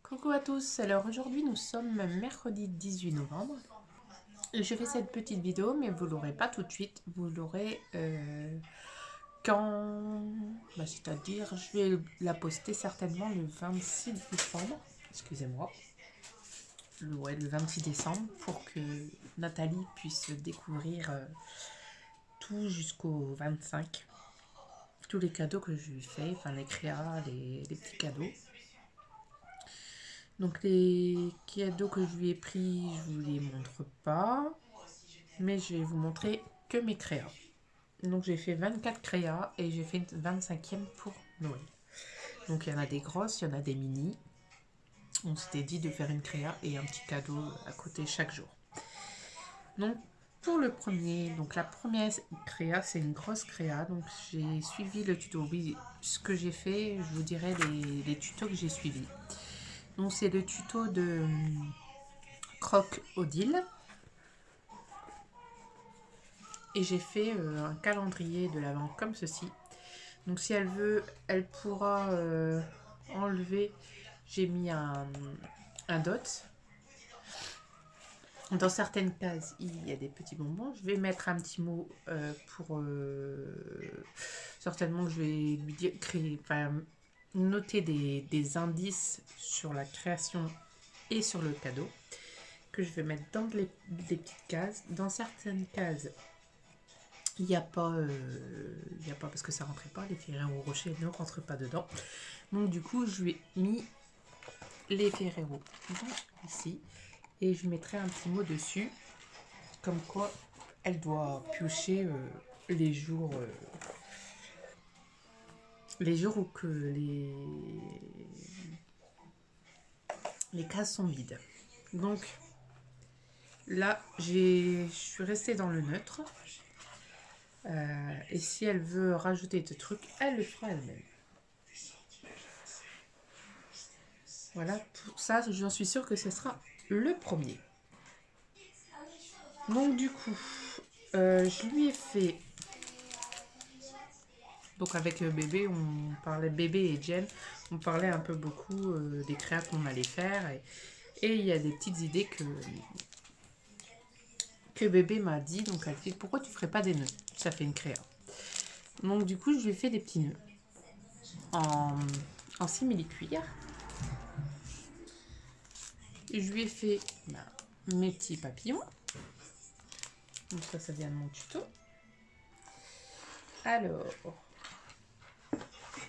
Coucou à tous, alors aujourd'hui nous sommes mercredi 18 novembre. Je fais cette petite vidéo mais vous l'aurez pas tout de suite, vous l'aurez quand... c'est-à-dire je vais la poster certainement le 26 décembre, excusez-moi. Ouais, le 26 décembre pour que Nathalie puisse découvrir tout jusqu'au 25. Tous les cadeaux que je lui fais, enfin les créas, les petits cadeaux. Donc les cadeaux que je lui ai pris, je vous les montre pas. Mais je vais vous montrer que mes créas. Donc j'ai fait 24 créas et j'ai fait une 25e pour Noël. Donc il y en a des grosses, il y en a des mini. On s'était dit de faire une créa et un petit cadeau à côté chaque jour. Donc pour le premier, donc la première créa, c'est une grosse créa. Donc j'ai suivi le tuto. Oui, ce que j'ai fait, je vous dirai les tutos que j'ai suivis. Donc c'est le tuto de Croque Odile. Et j'ai fait un calendrier de l'Avent comme ceci. Donc si elle veut, elle pourra enlever. J'ai mis un dot. Dans certaines cases, il y a des petits bonbons. Je vais mettre un petit mot pour... certainement que je vais lui dire, noter des indices sur la création et sur le cadeau. Que je vais mettre dans des petites cases. Dans certaines cases, il n'y a pas, parce que ça rentrait pas, les Ferrero Rocher ne rentrent pas dedans. Donc du coup, je lui ai mis les Ferrero ici et je mettrai un petit mot dessus, comme quoi elle doit piocher les jours où que les cases sont vides. Donc là, je suis restée dans le neutre. Et si elle veut rajouter des trucs, elle le fera elle-même. Voilà, pour ça, j'en suis sûre que ce sera le premier. Donc du coup, je lui ai fait... Donc avec le bébé, on parlait, bébé et Jen, on parlait un peu beaucoup des créas qu'on allait faire. Et il y a des petites idées que bébé m'a dit. Donc elle fait, pourquoi tu ferais pas des nœuds? Ça fait une créa. Donc du coup, je lui ai fait des petits nœuds en simili-cuir. Et je lui ai fait mes petits papillons. Donc ça vient de mon tuto. Alors,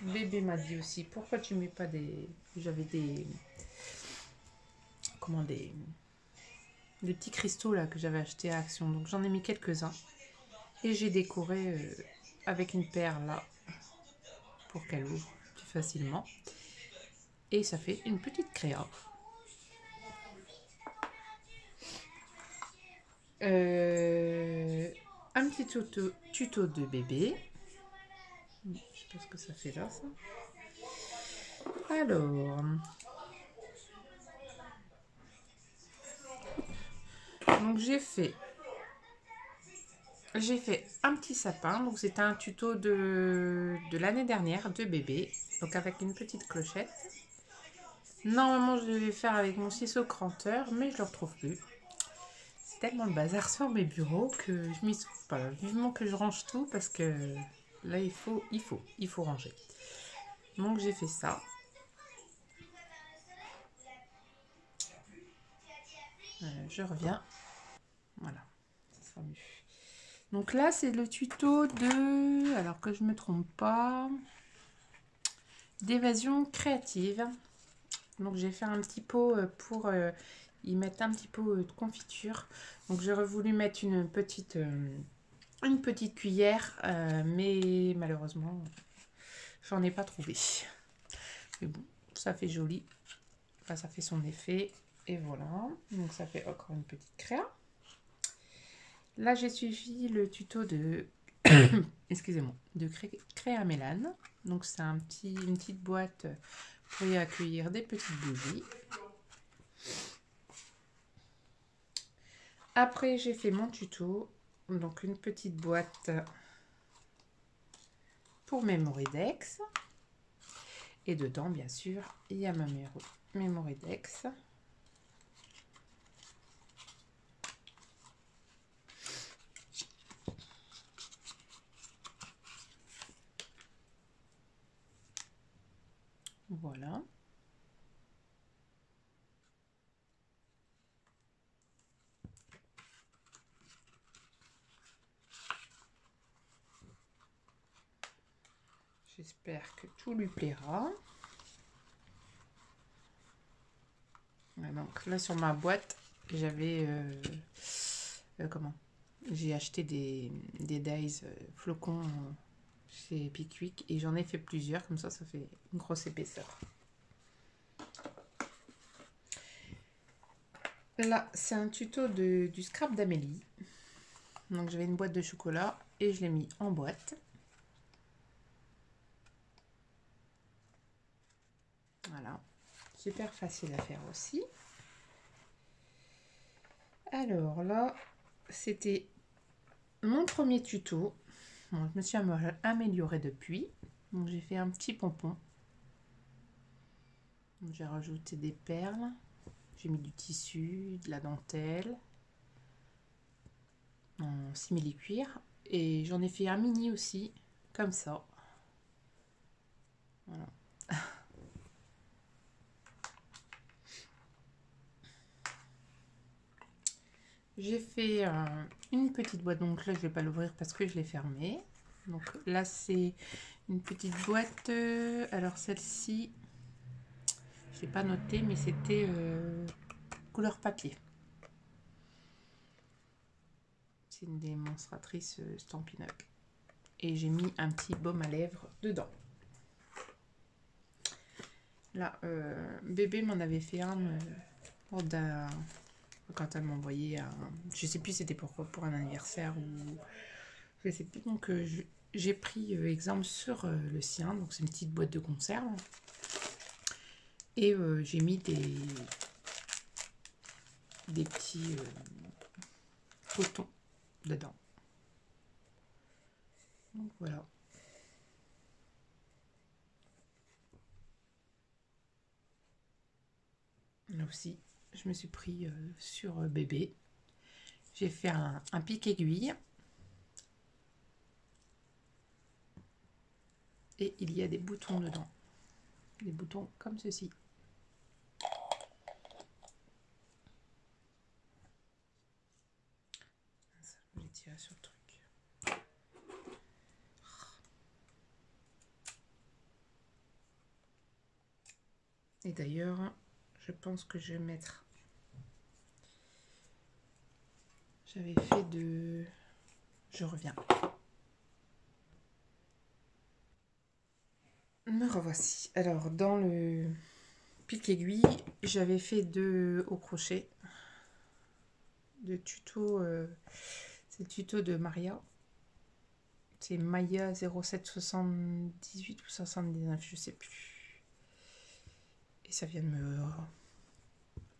bébé m'a dit aussi, pourquoi tu mets pas des... J'avais des... Comment des petits cristaux là que j'avais acheté à Action. Donc j'en ai mis quelques-uns. Et j'ai décoré avec une perle là, pour qu'elle ouvre plus facilement. Et ça fait une petite créa. Un petit tuto de bébé. Je sais pas ce que ça fait là, ça. Alors... Donc j'ai fait un petit sapin. Donc c'était un tuto de l'année dernière de bébé. Donc avec une petite clochette. Normalement je devais faire avec mon ciseau cranteur, mais je le retrouve plus. C'est tellement le bazar sur mes bureaux que je m'y trouve pas. Vivement que je range tout parce que là il faut ranger. Donc j'ai fait ça. Je reviens. Voilà, ça sera mieux. Donc là, c'est le tuto de... Alors que je ne me trompe pas... d'évasion créative. Donc j'ai fait un petit pot pour y mettre un petit pot de confiture. Donc j'aurais voulu mettre une petite cuillère, mais malheureusement, j'en ai pas trouvé. Mais bon, ça fait joli. Enfin, ça fait son effet. Et voilà. Donc ça fait encore une petite créa. Là, j'ai suivi le tuto de... excusez-moi, de Créa Mélane. Donc c'est une petite boîte pour y accueillir des petites bougies. Après, j'ai fait mon tuto. Donc une petite boîte pour Memory Dex. Et dedans, bien sûr, il y a ma Memoredex. Voilà. J'espère que tout lui plaira. Ouais, donc là sur ma boîte, j'avais comment? J'ai acheté des dies flocons chez Pickwick et j'en ai fait plusieurs, comme ça fait une grosse épaisseur. Là, c'est un tuto du scrap d'Amélie. Donc j'avais une boîte de chocolat et je l'ai mis en boîte. Voilà, super facile à faire aussi. Alors là, c'était mon premier tuto. Bon, je me suis améliorée depuis. Donc j'ai fait un petit pompon. J'ai rajouté des perles. J'ai mis du tissu, de la dentelle en simili-cuir. Et j'en ai fait un mini aussi, comme ça. Voilà. J'ai fait une petite boîte, donc là je vais pas l'ouvrir parce que je l'ai fermée. Donc là c'est une petite boîte, alors celle-ci, je n'ai pas noté mais c'était couleur papier. C'est une démonstratrice Stampin' Up. Et j'ai mis un petit baume à lèvres dedans. Là, bébé m'en avait fait un quand elle m'envoyait un... Je sais plus c'était pour un anniversaire ou... Je sais plus. Donc j'ai pris exemple sur le sien. Donc c'est une petite boîte de conserve. Et j'ai mis des petits cotons dedans. Donc voilà. Là aussi, je me suis pris sur bébé. J'ai fait un pic aiguille. Et il y a des boutons dedans. Des boutons comme ceci. Je vais tirer sur le truc. Et d'ailleurs, je pense que je vais mettre... J'avais fait de... Je reviens. Me revoici. Alors, dans le pic aiguille, j'avais fait 2 au crochet. De tuto... c'est le tuto de Maria. C'est Maya 0778 ou 79, je sais plus. Et ça vient de me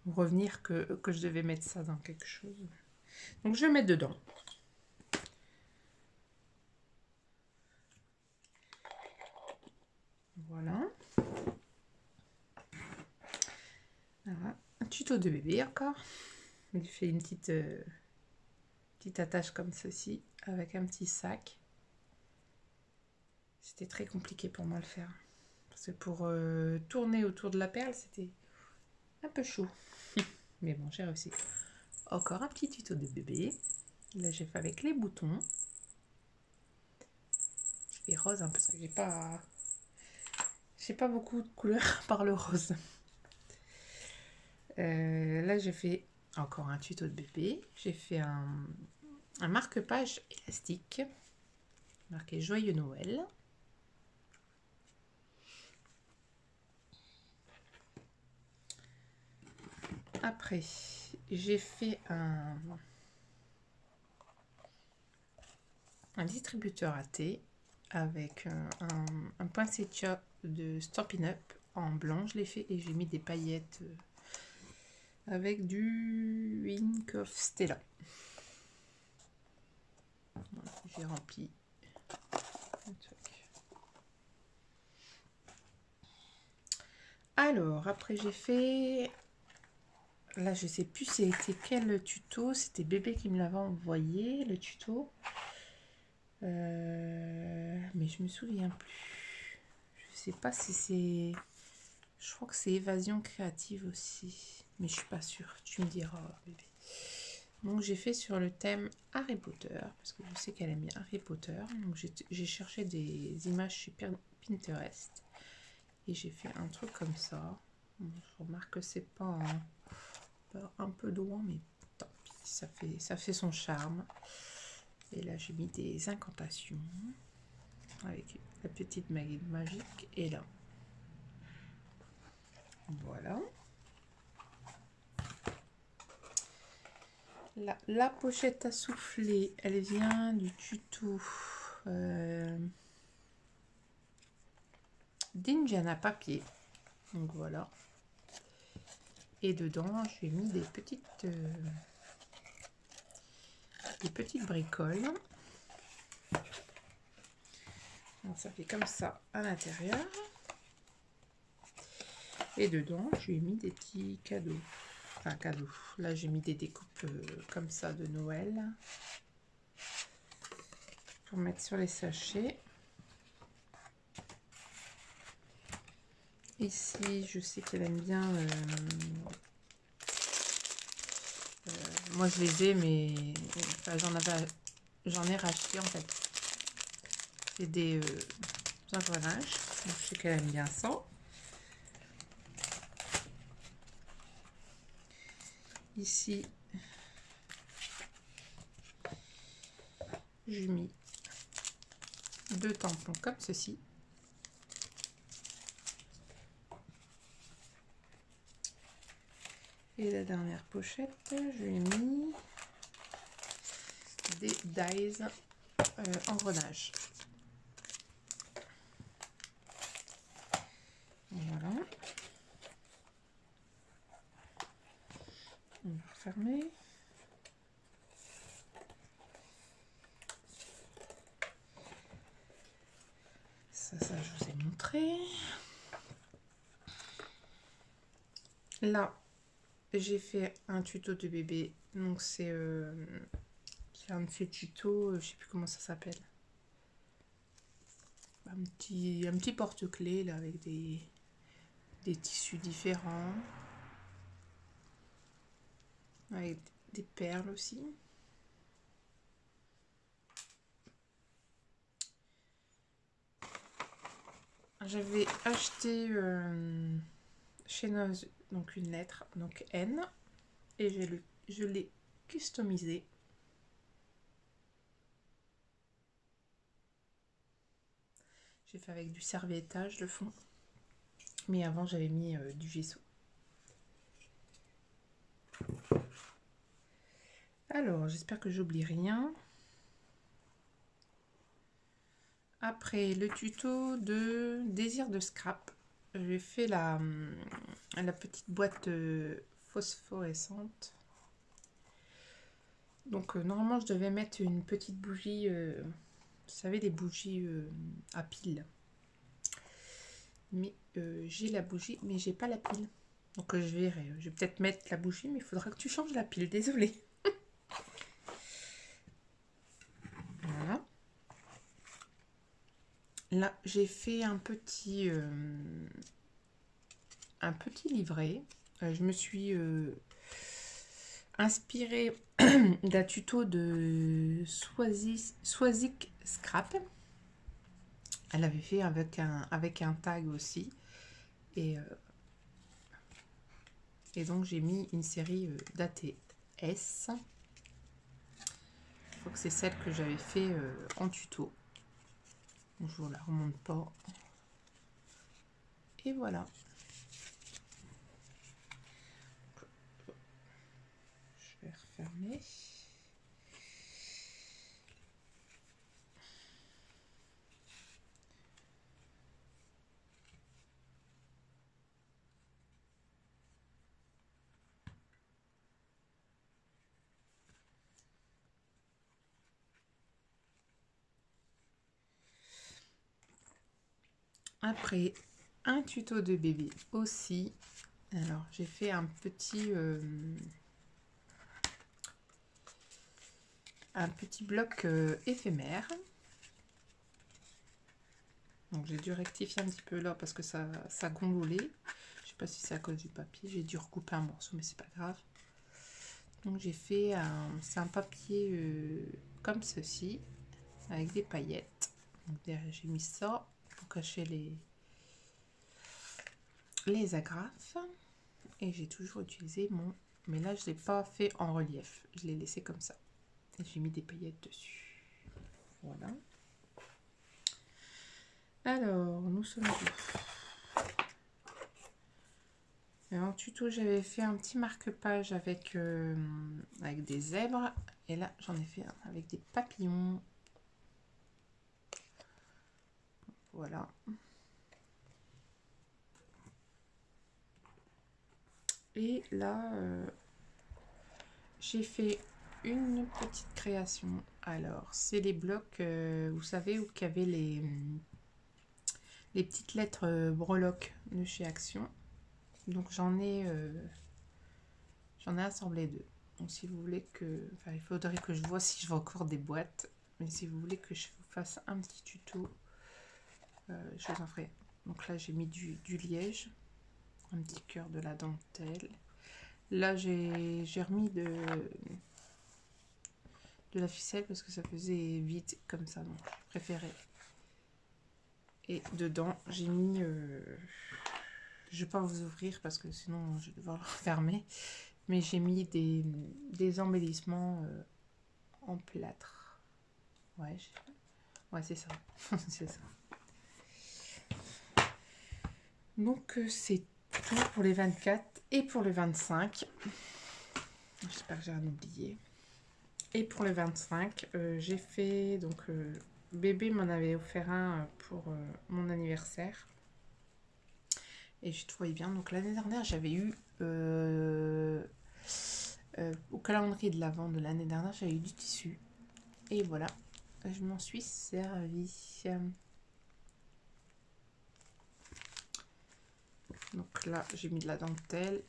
revenir que je devais mettre ça dans quelque chose. Donc je vais mettre dedans. Voilà. Alors, un tuto de bébé encore. Il fait une petite attache comme ceci avec un petit sac. C'était très compliqué pour moi de le faire. Parce que pour tourner autour de la perle, c'était un peu chaud. Mais bon, j'ai réussi. Encore un petit tuto de bébé. Là, j'ai fait avec les boutons. Je fais rose hein, parce que j'ai pas beaucoup de couleurs par le rose. Là, j'ai fait encore un tuto de bébé. J'ai fait un marque-page élastique marqué Joyeux Noël. Après, j'ai fait un distributeur à thé avec un poinsettia de Stampin' Up en blanc. Je l'ai fait et j'ai mis des paillettes avec du Ink of Stella. Voilà, j'ai rempli le truc. Alors, après j'ai fait... Là, je sais plus c'était quel tuto. C'était bébé qui me l'avait envoyé, le tuto. Mais je me souviens plus. Je sais pas si c'est... Je crois que c'est évasion créative aussi. Mais je suis pas sûre. Tu me diras, bébé. Donc, j'ai fait sur le thème Harry Potter. Parce que je sais qu'elle aime bien Harry Potter. Donc, j'ai cherché des images sur Pinterest. Et j'ai fait un truc comme ça. Bon, je remarque que c'est pas un peu droit, mais tant pis, ça fait son charme. Et là, j'ai mis des incantations avec la petite baguette magique. Et là, voilà. La pochette à souffler, elle vient du tuto d'Indiana Papier. Donc voilà. Et dedans, j'ai mis des petites bricoles. Donc ça fait comme ça à l'intérieur. Et dedans, j'ai mis des petits cadeaux. Enfin, cadeaux. Là, j'ai mis des découpes comme ça de Noël. Pour mettre sur les sachets. Ici, je sais qu'elle aime bien... moi, je les ai, mais... Enfin, j'en ai racheté, en fait. C'est des engrenages. Donc, je sais qu'elle aime bien ça. Ici, j'ai mis 2 tampons comme ceci. Et la dernière pochette, je lui ai mis des dies engrenages. Voilà. On va fermer. Ça, je vous ai montré. Là, j'ai fait un tuto de bébé. Donc, c'est un de ces tutos, je sais plus comment ça s'appelle. Un petit porte-clés là avec des tissus différents. Avec des perles aussi. J'avais acheté chez Noz donc une lettre, donc N, et je l'ai customisé. J'ai fait avec du serviettage le fond, mais avant j'avais mis du gesso. Alors, j'espère que j'oublie rien. Après le tuto de désir de scrap, j'ai fait la petite boîte phosphorescente. Donc normalement je devais mettre une petite bougie, vous savez, des bougies à pile. Mais j'ai la bougie, mais j'ai pas la pile. Donc je verrai. Je vais peut-être mettre la bougie, mais il faudra que tu changes la pile. Désolée. Voilà. Là, j'ai fait un petit livret. Je me suis inspirée d'un tuto de Swazik Scrap. Elle avait fait avec un tag aussi. Et donc, j'ai mis une série d'ATS. Je crois que c'est celle que j'avais fait en tuto. Je vous la remonte pas. Et voilà. Je vais refermer. Après, un tuto de bébé aussi. Alors, j'ai fait un petit bloc éphémère. Donc, j'ai dû rectifier un petit peu là parce que ça gondolait. Je sais pas si c'est à cause du papier. J'ai dû recouper un morceau, mais c'est pas grave. Donc, j'ai fait c'est un papier comme ceci, avec des paillettes. Donc, derrière, j'ai mis ça pour cacher les agrafes. Et j'ai toujours utilisé mon... Mais là, je ne l'ai pas fait en relief. Je l'ai laissé comme ça. Et j'ai mis des paillettes dessus. Voilà. Alors, nous sommes où? En tuto, j'avais fait un petit marque-page avec des zèbres. Et là, j'en ai fait un avec des papillons. Voilà. Et là, j'ai fait une petite création. Alors, c'est les blocs, vous savez, où il y avait les petites lettres breloques de chez Action. Donc, j'en ai assemblé deux. Donc, si vous voulez que... Enfin, il faudrait que je vois si je veux encore des boîtes. Mais si vous voulez que je vous fasse un petit tuto, je vous en ferai. Donc là, j'ai mis du liège. Un petit cœur, de la dentelle. Là, j'ai remis de la ficelle parce que ça faisait vite comme ça. Donc, je préférais. Et dedans, j'ai mis... je vais pas vous ouvrir parce que sinon, je vais devoir le refermer. Mais j'ai mis des embellissements en plâtre. Ouais, c'est ça. C'est ça. Donc, c'est tout pour les 24 et pour le 25. J'espère que j'ai rien oublié. Et pour le 25, j'ai fait... Donc, bébé m'en avait offert un pour mon anniversaire. Et je trouvais bien. Donc, l'année dernière, j'avais eu... au calendrier de l'Avent de l'année dernière, j'avais eu du tissu. Et voilà, je m'en suis servi. Donc là, j'ai mis de la dentelle.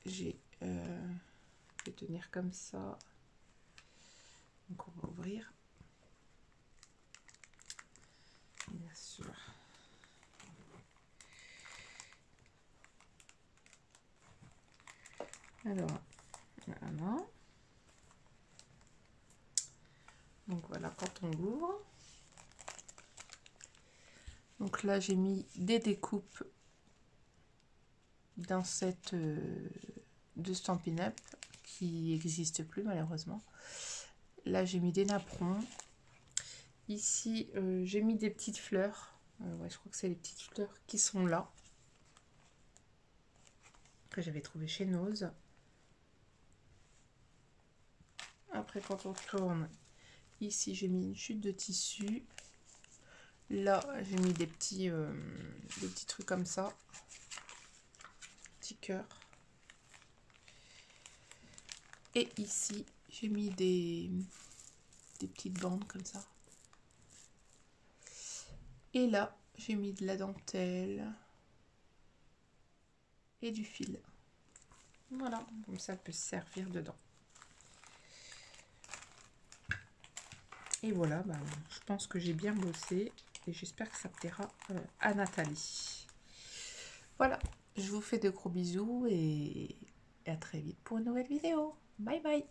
Je vais tenir comme ça. Donc on va ouvrir. Bien sûr. Alors, voilà. Donc voilà, quand on l'ouvre. Donc là, j'ai mis des découpes d'un set de Stampin' Up qui n'existe plus malheureusement. Là, j'ai mis des napperons. Ici, j'ai mis des petites fleurs. Ouais, je crois que c'est les petites fleurs qui sont là. Que j'avais trouvé chez Nose. Après, quand on tourne, ici, j'ai mis une chute de tissu. Là, j'ai mis des petits trucs comme ça. Petits cœurs. Et ici, j'ai mis des petites bandes comme ça. Et là, j'ai mis de la dentelle et du fil. Voilà, comme ça, elle peut se servir dedans. Et voilà, bah, je pense que j'ai bien bossé et j'espère que ça plaira à Nathalie. Voilà, je vous fais de gros bisous et à très vite pour une nouvelle vidéo. Bye bye!